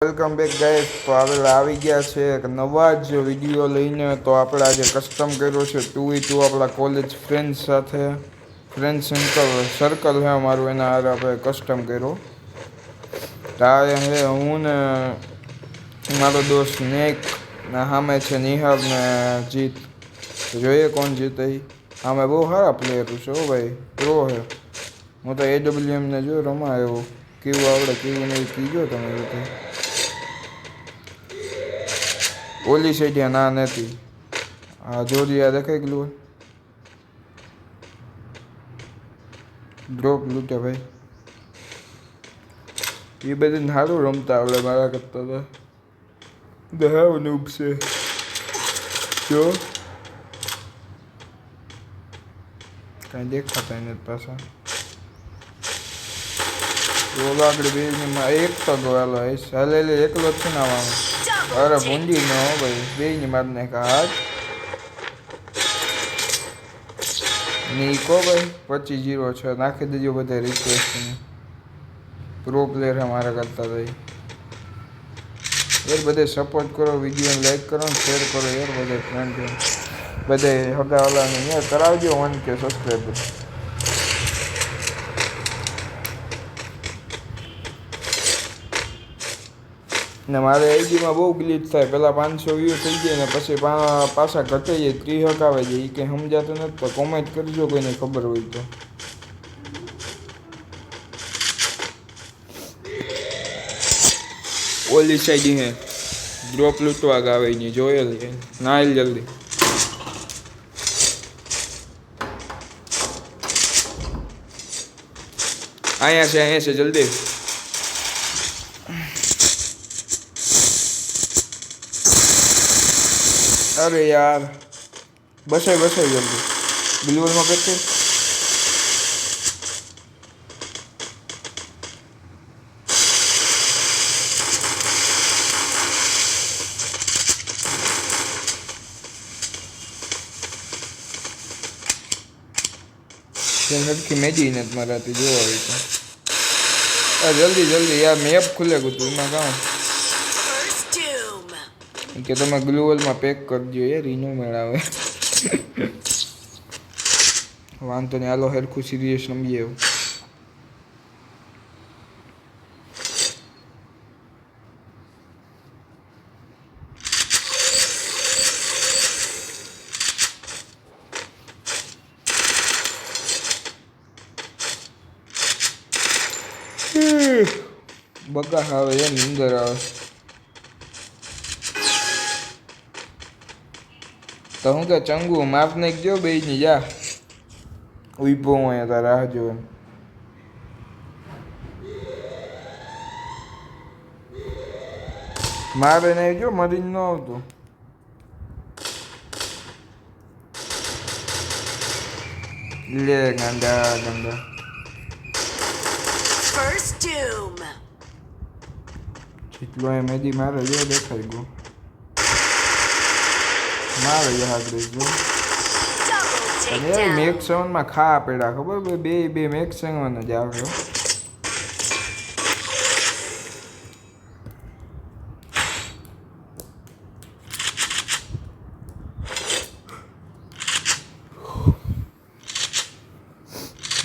Welcome back guys. તો આપણે આવી ગયા છે એક નવા જ વિડીયો લઈને. તો આપણે આજે કસ્ટમ કર્યો છે 2v2 આપણા કોલેજ ફ્રેન્ડ સાથે. ફ્રેન્ડ સર્કલ છે અમારું, એના હારે આપણે કસ્ટમ કર્યો. તારે હે હું ને મારો દોસ્ત નેક ને સામે છે નિહાર ને જીત. જોઈએ કોણ જીતે. આમે બહુ સારા પ્લેયર છે હો ભાઈ, પ્રો છે. હું તો AWM ને જો રમા આવ્યો. કેવું આવડે કેવું નહીં કીજો તમે લોકો. ઓલી સાઈડ ના નથી. હા જોરિયા દેખાઈ ગયું. ડ્રોપ લૂટે ભાઈ. એ બધી સારું રમતા આવડે મારા કરતા તો. દહાવ નૂબ છે જો. કાંઈ દેખાતા નથી પાછા. રોલ આગળ બે એક તો ગયેલો હાલે એકલો જ છે ને આવામાં. અરે ભૂંડી ન હો ભાઈ, બે ની માર નાખા હાથ. નીકો ભાઈ 25-0 છે. નાખી દેજો બધા રિક્વેસ્ટ. પ્રો પ્લેયર અમારા કરતા ભાઈ યાર. બધે સપોર્ટ કરો, વિડીયોને લાઈક કરો ને શેર કરો યાર. બધે ફ્રેન્ડ બધે હગાવાલાને યાર કરાવજો 1K સબસ્ક્રાઈબર. ને મારે આઈડીમાં બહુ ગ્લિચ થાય. પહેલાં 500 વ્યૂ થઈ જાય ને પછી પાછા ઘટે જાય, 30 હકાવે જાય. એ કંઈ સમજાતું નથી. તો કોમેન્ટ કરજો કોઈને ખબર હોય તો. ઓલી સાઈડ હે ડ્રોપ લૂંટવા ગાવે ની જોયેલ છે. નાઈલ જલ્દી. અહીંયા છે જલ્દી. અરે યાર બસાય જલ્દી. ગ્લુઅલમાં પેક કર. હરખી મેજી નથી મારાથી જોવા હોય તો. જલ્દી યાર મેપ ખુલે ગયું તું એમાં કામ કે તમે ગ્લુઅલમાં પેક કરજો યાર. ઈનો મેળાવે. વાંધો નહીં હાલો હરખું સિરિયસ રમીએ એવું. બગા આવે એમ નીંદર આવે તો હું કે ચંગુ માપ નાખજો બે ની જા. ઉભો હું અહીંયા તાર રાહ જોવે. મારે નહીં જો મરીને ન આવતું. લે ગાંડા જેટલો એ મેદી મારે જો દેખાઈ ગયો. મારે આગળ જો મેક 7 માં ખા પડ્યા ખબર બે મેક 7 જ આવે.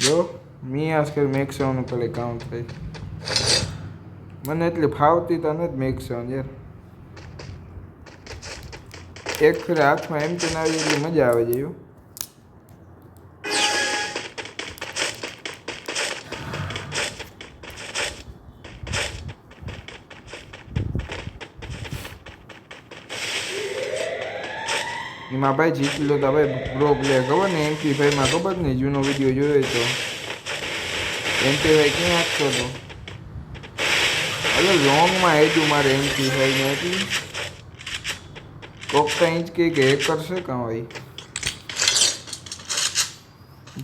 જો મી આજકાલ મેક 7 ઉપર કાઉન્ટ થાય. મને એટલી ફાવતી તો નથી મેક 7 યાર. એક ફેર હાથમાં એમ તો આવી એટલી મજા આવે છે. એમાં ભાઈ જીતી લો તો ભાઈ પ્રો પ્લેયર ખબર ને MP5 માં ખબર ને જૂનો વિડીયો જોયો તો MP5 ક્યાં આપતો હતો. અરે લોંગમાં હેડું મારે MP5 ને હતી. કોક ઇંચ કે હેકર છે કાં ભાઈ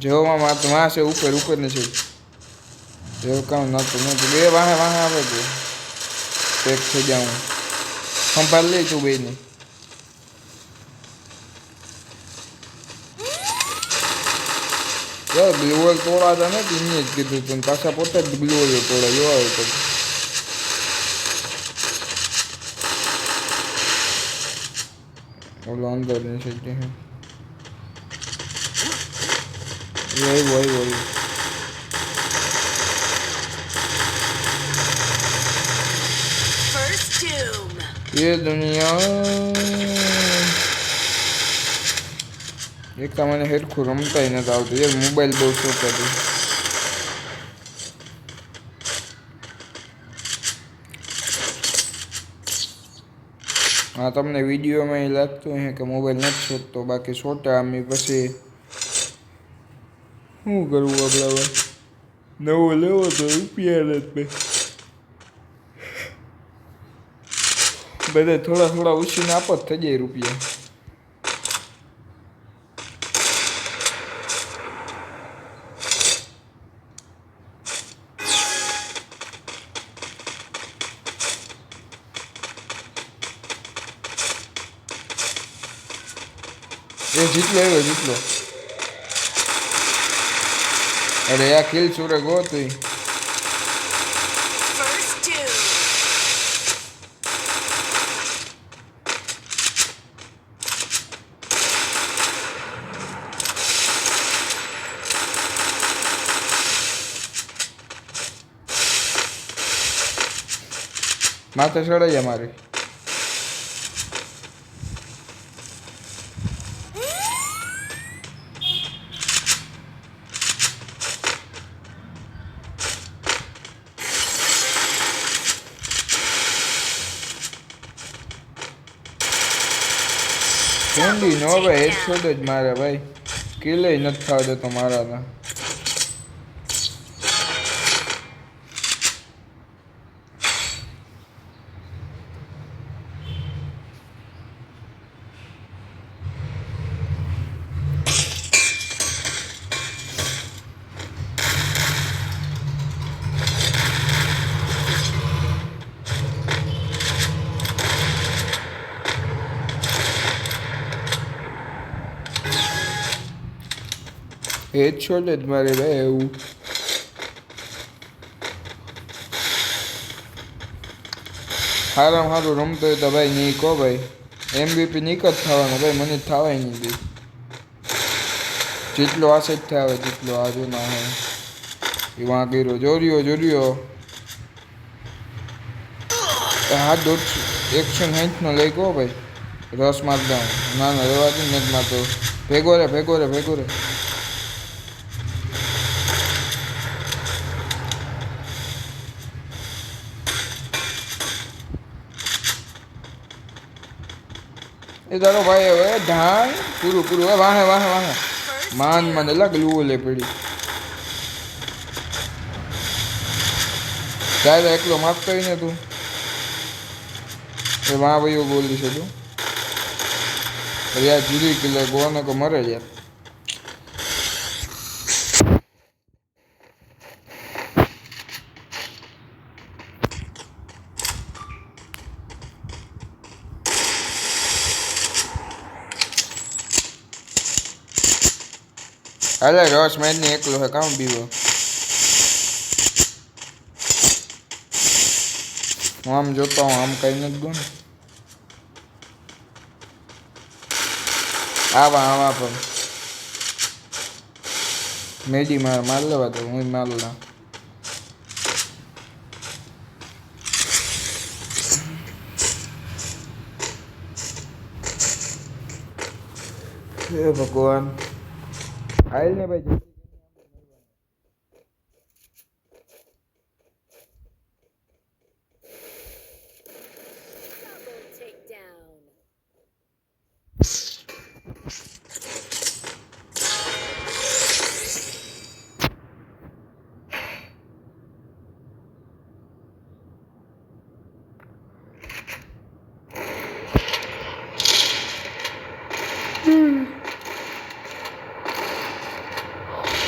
જોવામાં તો વાં છે ઉપર ને છે જેવું કામ નતું બે વાહે આવે છે. પેક થઈ જાઉં સંભાળ લઈ તું બે ને. ગ્લુઅલ તોડાતા નથી એને જ કીધું તું પાછા પોતે જ ગ્લુઅલ તોડા જોવા તો ઓલો અંદરની સાઈડ હે વही वही वही ये दुनिया એક તો મને હેરખું રમતાય નથી આવતું યાર મોબાઈલ બહુ શોખ હતું હા તમને વિડીયોમાં એ લાગતું હે કે મોબાઈલ નથી શોધતો બાકી શોટા અમે પછી શું કરવું આપણે હવે નવો લેવો તો રૂપિયા નથી બધા થોડા થોડા ઉછીને આપો જ થઈ જાય રૂપિયા એ જીતલો આવ્યો જીતલો અરે આ કિલ ચોરે ગો તું માથે ચડાઈ જાય મારી કોંડી નો ભાઈ હેડશોટ જ મારે ભાઈ કિલે નથી થવા દેતો મારા હેડશોટ જ મારે ભાઈ એવું સારામાં સારું રમતો હોય તો ભાઈ નહીં કહો ભાઈ MVP નીક જ થવાનો ભાઈ મને થવાય નહીં ભાઈ જેટલો આશે જ થાય જેટલો આજુ ના હોય એ વાં કર્યો જોર્યો હાથ દોઢ 160 લઈ ગયો ભાઈ રસ માર દઉં ના રેવા દે ને મારતો ભેગો રે એ તારો ભાઈ હવે ધાન પૂરું હવે વાહે માન મને લાગલું લે પડી ત્યારે એકલો માગતો ને તું એ વાં ભાઈઓ બોલી છે તું યાર જુદી કિલ્લે ગોને કો મરે યાર અરે રસ મેચ ને એકલો હે કામ બીવો હું આમ જોતા હું આમ કઈ નથી ગયો ને આવા પણ મેડી માર લેવા દો હું માર લા હે ભગવાન આયલ ને ભાઈ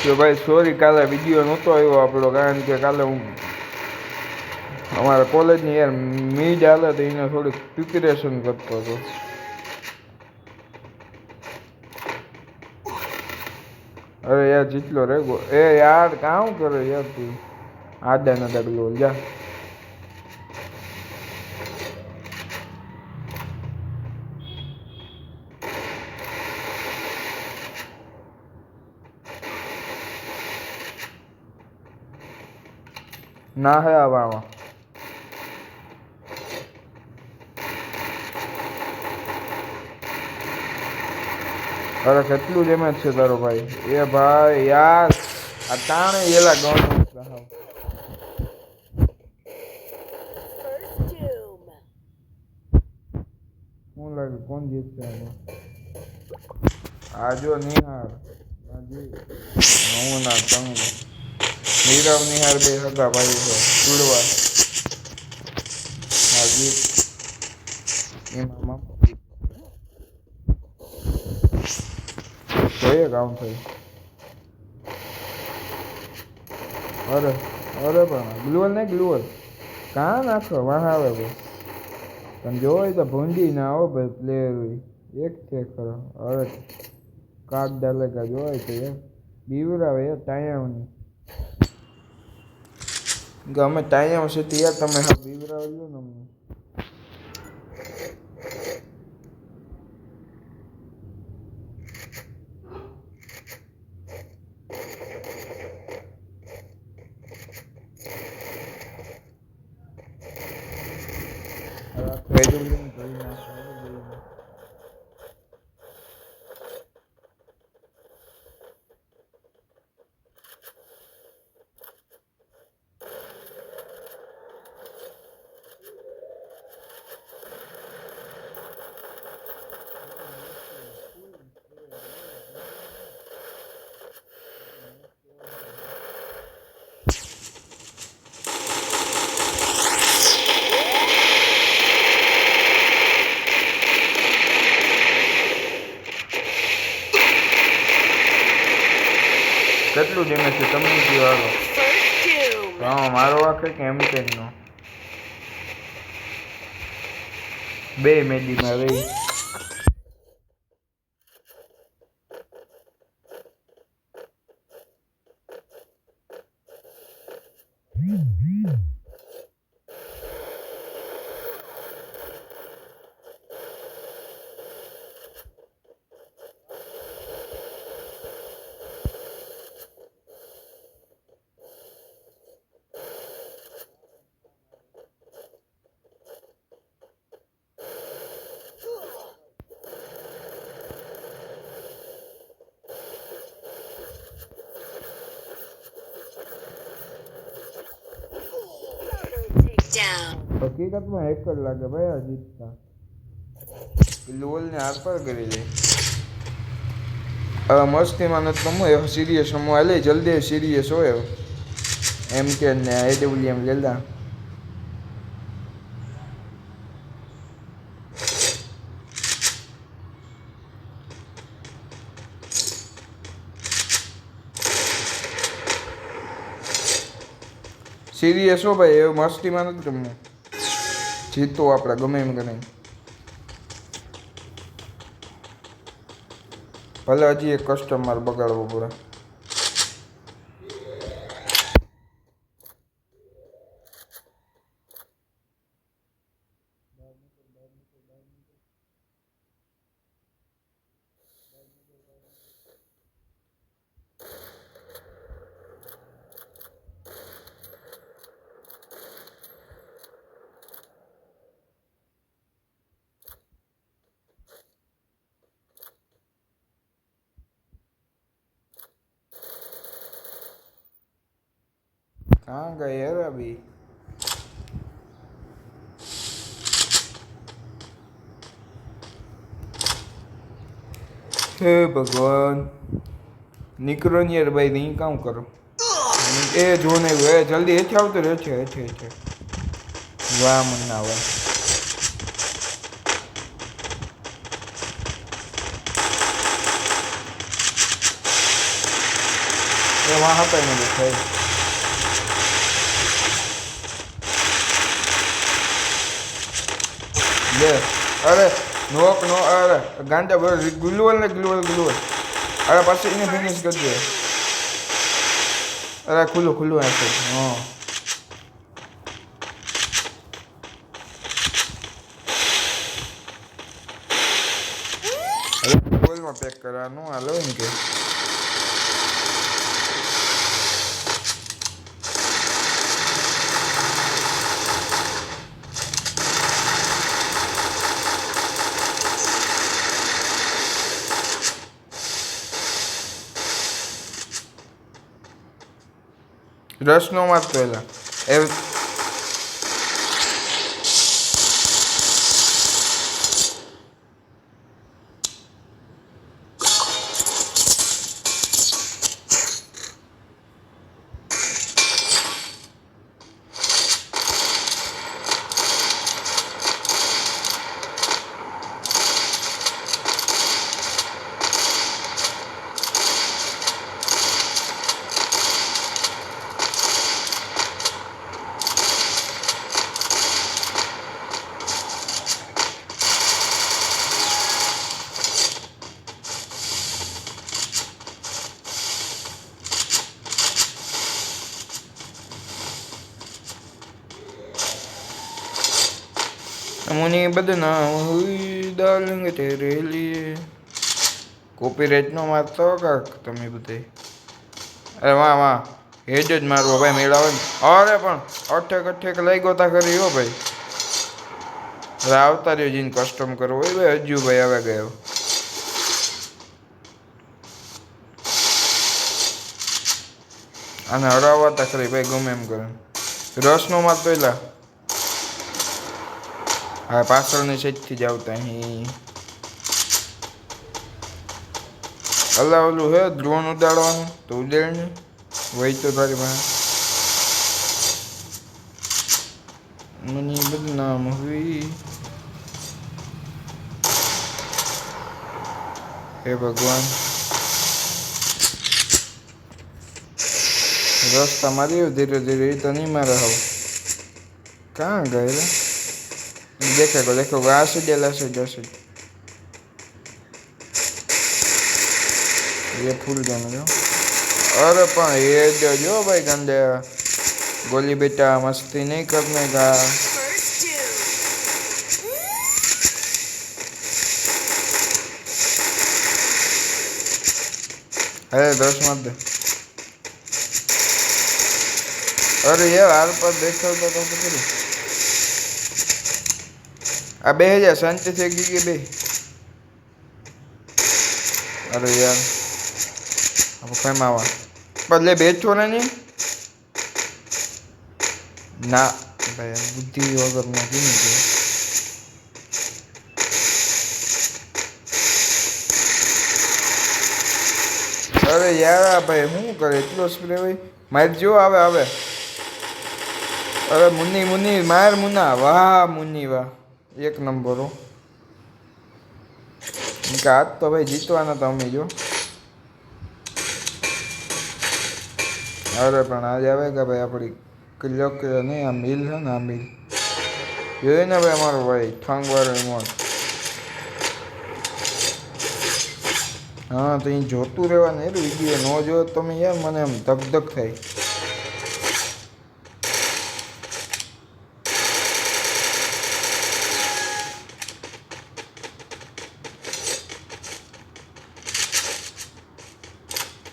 તો ભાઈ સોરી કાલે વિડીયો નહોતો આવ્યો આપણો કારણ કે કાલે હું અમારા કોલેજની યાર મીડ હાલે તો એને થોડીક પ્રિપેરેશન કરતો હતો અરે યાર જેટલો રેગો એ યાર કામ કરે યાર તું આડા ના ડગલો જા ના હે આવામાં. અરે કેટલું ડેમેજ છે તારો ભાઈ. એ ભાઈ યાર આ તાણે એલા ગણ શું લાગે કોણ જીતશે આમાં? આજો નિહાર હું ના તંગ નીરવ નિહાર બે હતા ભાઈ છે જુડવા. હા જીત એમાં જોઈએ કામ થઈ. અરે અરે પણ ગ્લુઅલ નહીં ગ્લુઅલ કાં નાખો વાહ આવે ભાઈ. પણ જોઈ તો ભૂંડી ના આવો ભાઈ પ્લેયર હોય એક છે ખરો. અરે કાક ડાલેગા જોવાય તો યાર બીવરાવે યાર ટાયાઓની ગમે ટાયાઓ છે તો યાર તમે હા બીવરાવજો ને અમને. કેટલું ડેમેજ છે તમને કયો હાલો. હા મારો વાંક કે એમ નો બે મેડીમાં રહી. હકીકતમાં એક જ લાગે ભાઈ આ જીતતા લોલ ને આર પર કરી લે. હવે મસ્તીમાં નથી રમવું એ સિરિયસ રમવા લે જલ્દી સિરિયસ હોય એમ કે ને એડબ્લ્યુએમ લેલા. સિરિયસ હો ભાઈ એવું મસ્તીમાં નથી રમવું. જીતો આપણે ગમે એમ ગમે. ભલે હજી એક કસ્ટમર બગાડવો પડે. कहाँ गए यार अभी. હે ભગવાન નીકળો ને યાર ભાઈ નહીં કામ કરો એ જો ને એ જલ્દી હેઠે આવતો રહે છે હેઠે હેઠે. વાહ મને ના વાહ એ વहाँ હતા ને દેખાય. લે અરે નોક નો અરે ગાંડા બોલ ગ્લુઅલ ને ગ્લુઅલ ગ્લુઅલ. અરે પાછી એને ફિનિશ કરી દે. અરે ખુલ્લું ખુલ્લું હશે હા. અરે ગ્લુઅલમાં પેક કરવાનું હાલો એમ કે. રસ નો મારતો એલા એ मुनी बदना हुई डार्लिंग तेरे लिए कॉपीराइट नो मारतो का તમે બધે અરે વાહ વાહ હેડ જ મારવો ભાઈ મેળાવે અરે પણ અઠેક અઠેક લઈ ગોતા કરી હો ભાઈ આવતા રહ્યો જીન કસ્ટમ કરવો હોય ભાઈ હજુ ભાઈ આવે ગયો અને હરાવતા ખરી ભાઈ ગમે એમ કરે રસ નો મારતો એલા હા પાછળની સાઈડથી જ આવતા અહીં અલા ઓલું હે ડ્રોન ઉડાડવાનું તો ઉડાડ ને વહી તો તારી પાસે મને બદનામ હુઈ હે ભગવાન रास्ता मारी धीरे धीरे तो नहीं मारा हो कहाँ गए देखेगा देखो ऐसे ये फूल जाने जो अरे पण ये जो भाई गंदे गोली बेटा मस्ती नहीं करने का अरे 10 मत दे अरे यार हाल पर देखो तो करूँ आ 2000 शांति से गई बे अरे यार अब कहीं मावा बदले बेचो ना नहीं ना भाई बुद्धि वगैरह नहीं अरे यार भाई हूँ करे इतना स्प्रे भाई मार जो आवे आवे अरे मुन्नी मुन्नी मार मुन्ना वाह मुन्नी वाह एक नंबर हो इनका हाथ तो भाई जीतवाना था हमें जो अरे पण आज आवेगा भाई अपनी किलो किलो नहीं आ मिल है ना मिल ये ना भाई हमारो भाई ठंग वाले मोन हाँ तो ये जोतू रहवा नहीं वीडियो नो जो तो मैं यार मने हम धक धक थाई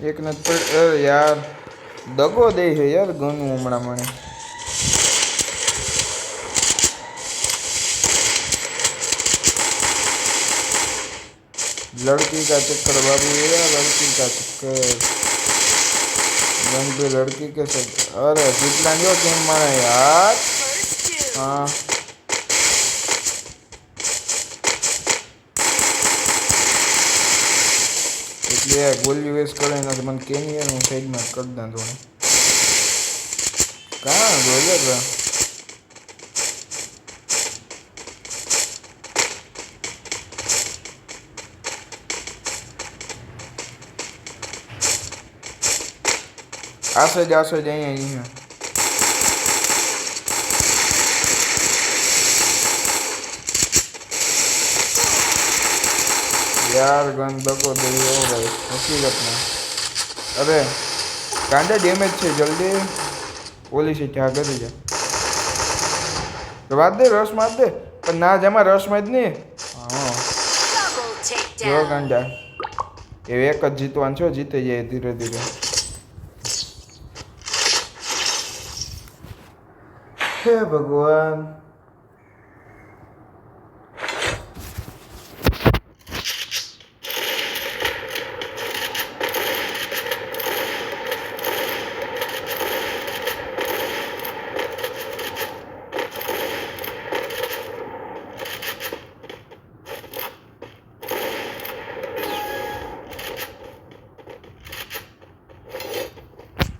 एक न यार दगो दे है यार घणું હમણાં મને लड़की का चक्कर बाबू यार लड़की का चक्कर रंग पे लड़की के साथ अरे जितना जो टीम मारे यार हाँ इसलिए गोली वेस्ट करे ना तो मन के नहीं है साइड में कर दें थोड़ा कहाँ बोले का आसे जाए यहीं है यार गन दगो दे भाई हकीकत में अरे कांडा डैमेज है जल्दी ओली से क्या कर जा तो बात दे रस मार दे पर ना जमा रस में नहीं हाँ जो गांडा ये एक जीतवान छो जीते जाए धीरे धीरे हे भगवान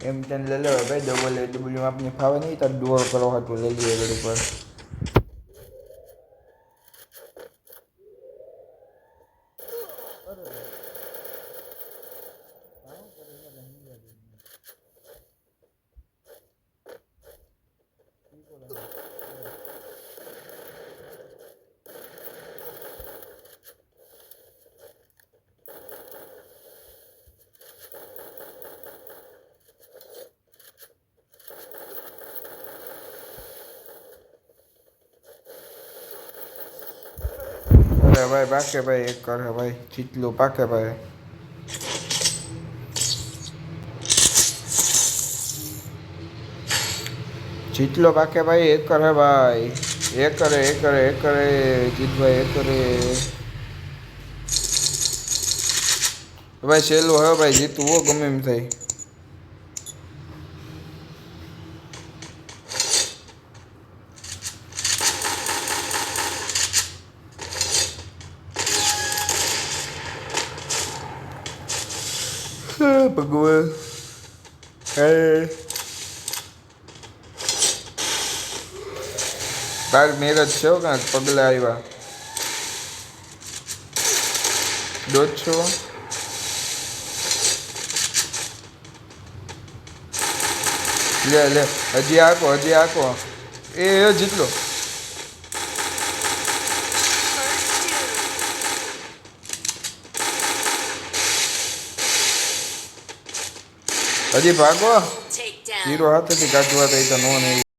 એમ તેને લઈ લેવાય ભાઈ, ડબલ આપને ફાવે નહીં, તાર ડોર કરવા હતું લઈ લઈએ ઘડી પર. અરે ભાઈ પાકે ભાઈ, એક કરે ભાઈ, ચીટલું પાકે ભાઈ. ચીટલો પાકે ભાઈ, એક કરે ભાઈ, એક કરે, એક કરે, એક કરે, જીતભાઈ એક કરે ભાઈ. સહેલું હવે ભાઈ, જીતવું હો ગમે એમ થાય. ભગવાન બાર મેરેજ છે કાંક પગલા આવ્યા. દોઢ છો લે લે, હજી આખો, હજી આખો. એ જેટલો હજી ભાગો. હીરો હાથેથી કાઢવા તો નો નહીં.